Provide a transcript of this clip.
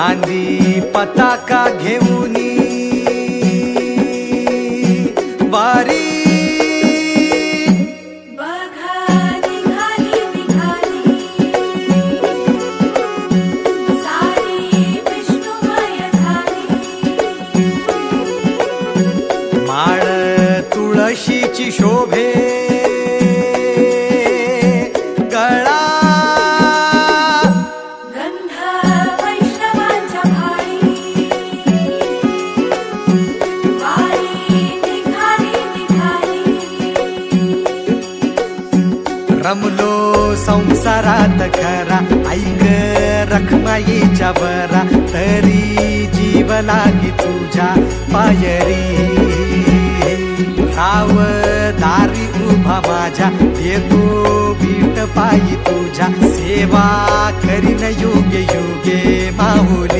गांधी पताका घेऊनी वारी माळ तुळशीची शोभे गळा गंध वैष्णवांच्या भाळी वारी निघाली निघाली रमलो संसारात खरा ऐक रखमाईच्या बरा तरी जीव लागी तुझ्या पायरी राव दारी उभा माझ्या येतो वीट पायी तुझ्या सेवा करीन योगे योगे माहुली